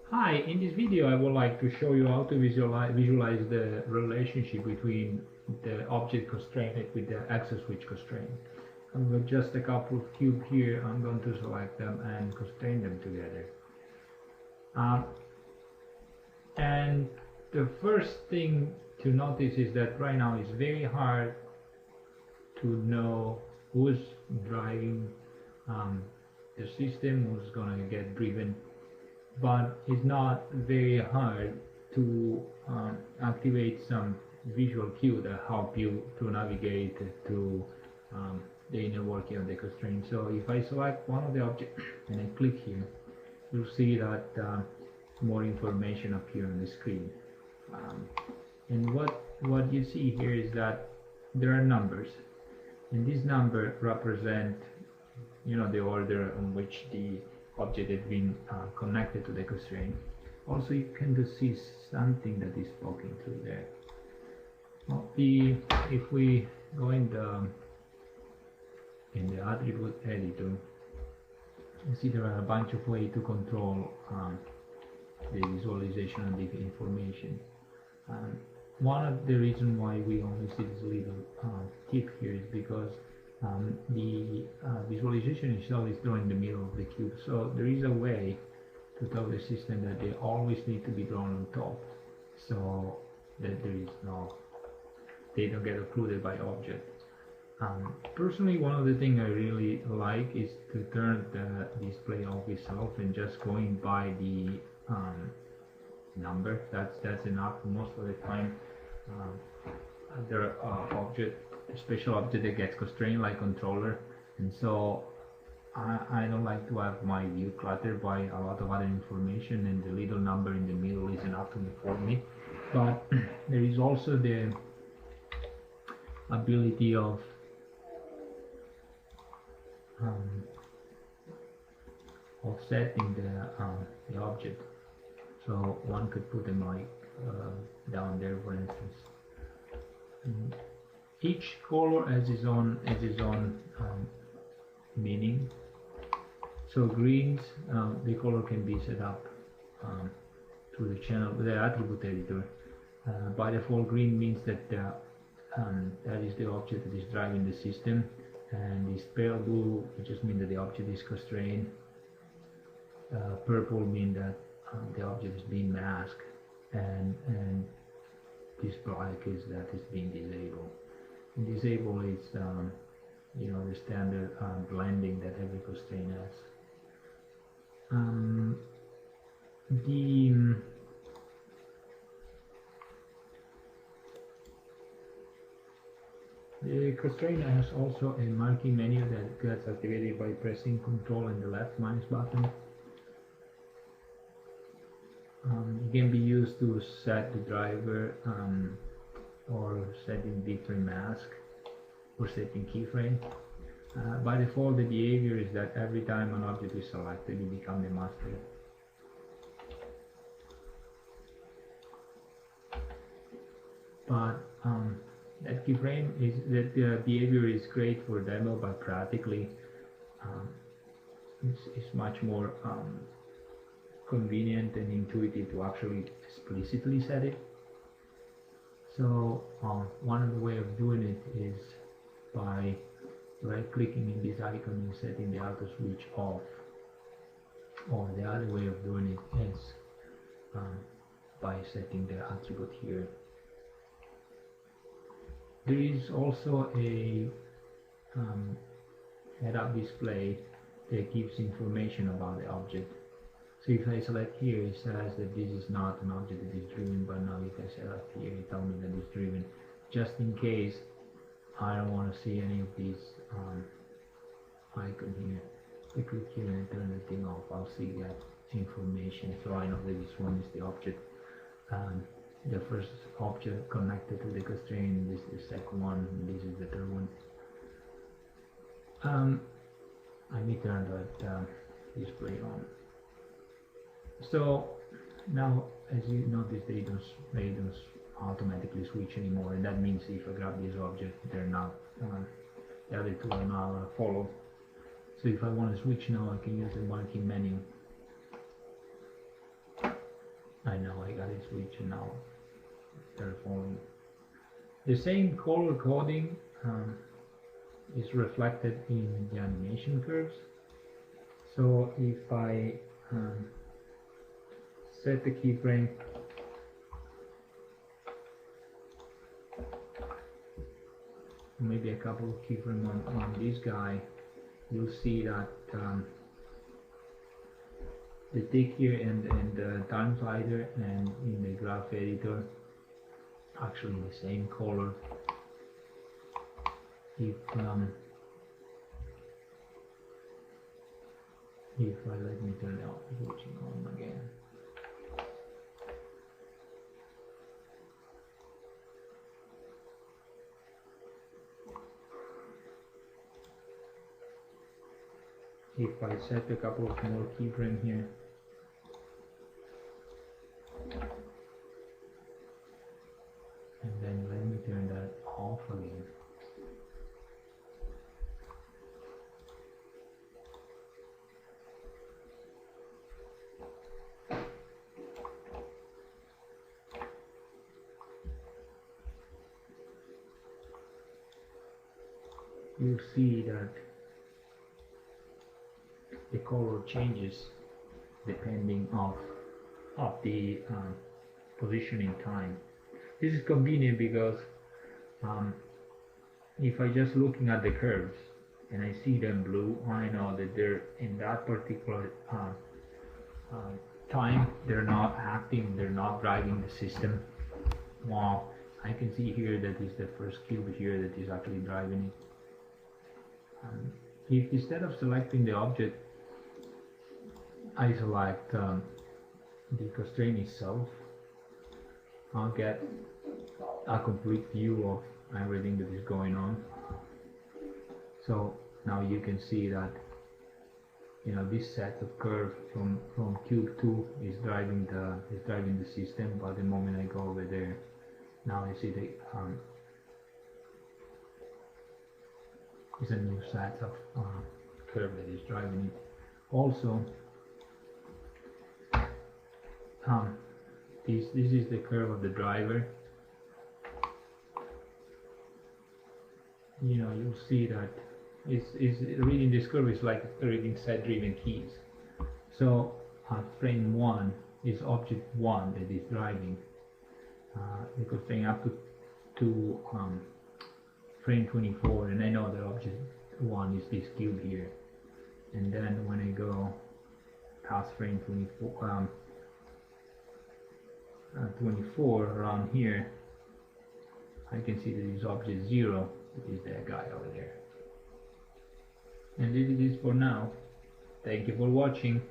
Hi, in this video I would like to show you how to visualize the relationship between the object constraint with the ExoSwitch constraint. I'm going just a couple of cubes here, I'm going to select them and constrain them together. And the first thing to notice is that right now it's very hard to know who's driving the system, who's going to get driven, but it's not very hard to activate some visual cue that help you to navigate to the inner working of the constraint. So if I select one of the objects and I click here, you'll see that more information appear on the screen. And what you see here is that there are numbers, and these numbers represent, the order on which the object has been connected to the constraint. Also, you can see something that is poking through there. Well, if we go in the attribute editor, you see there are a bunch of ways to control the visualization of the information. One of the reasons why we only see this little tip here is because the visualization itself is drawn in the middle of the cube, so there is a way to tell the system that they always need to be drawn on top, so that they don't get occluded by object. Personally, one of the things I really like is to turn the display off itself and just going by the number. That's enough most of the time. There are special object that gets constrained, like controller, and so I don't like to have my view cluttered by a lot of other information, and the little number in the middle is enough for me. But there is also the ability of setting the object, so one could put them like down there, for instance. Each color has its own meaning. So greens, the color can be set up through the channel, the attribute editor. By default, green means that that is the object that is driving the system, and this pale blue just means that the object is constrained. Purple means that the object is being masked, and this black is that it's being disabled. And disable is the standard blending that every constraint has. The constraint has also a marking menu that gets activated by pressing Control and the left mouse button. It can be used to set the driver or setting different mask or setting keyframe. By default, the behavior is that every time an object is selected, you become the master. But that keyframe is that the behavior is great for demo, but practically it's much more convenient and intuitive to actually explicitly set it. So one of the way of doing it is by right-clicking in this icon and setting the auto switch off, or the other way of doing it is by setting the attribute here. There is also a head-up display that gives information about the object. So if I select here, it says that this is not an object that is driven, but now if I select here, it tells me that it's driven. Just in case I don't want to see any of these icon here, I click here and turn the thing off. I'll see that information, so I know that this one is the object. The first object connected to the constraint, this is the second one, and this is the third one. I may turn that display on. So now, as you notice, they don't automatically switch anymore, and that means if I grab this object, they're not the other two are not going to follow. So if I want to switch now, I can use the marking menu I know I got it switched now. They're following. The same color coding is reflected in the animation curves. So if I set the keyframe maybe a couple of keyframes on this guy, you'll see that the tick here and the time slider and in the graph editor actually the same color. If I let me turn out the switching on again. If I set a couple of more keyframes here, and then let me turn that off again. You'll see that the color changes depending of the positioning time. This is convenient because if I just looking at the curves and I see them blue, I know that they're in that particular time they're not acting, they're not driving the system. Wow, I can see here that is the first cube here that is actually driving it. If instead of selecting the object I select the constraint itself, I'll get a complete view of everything that is going on. So now you can see that this set of curve from cube 2 is driving the system, but the moment I go over there, now I see the it's a new set of curve that is driving it. Also, this is the curve of the driver. You'll see that it's reading this curve is like reading set driven keys. So frame 1 is object 1 that is driving, because frame up to frame 24, and I know that object 1 is this cube here, and then when I go past frame 24 around here, I can see that this object 0 is that guy over there. And this is it for now. Thank you for watching.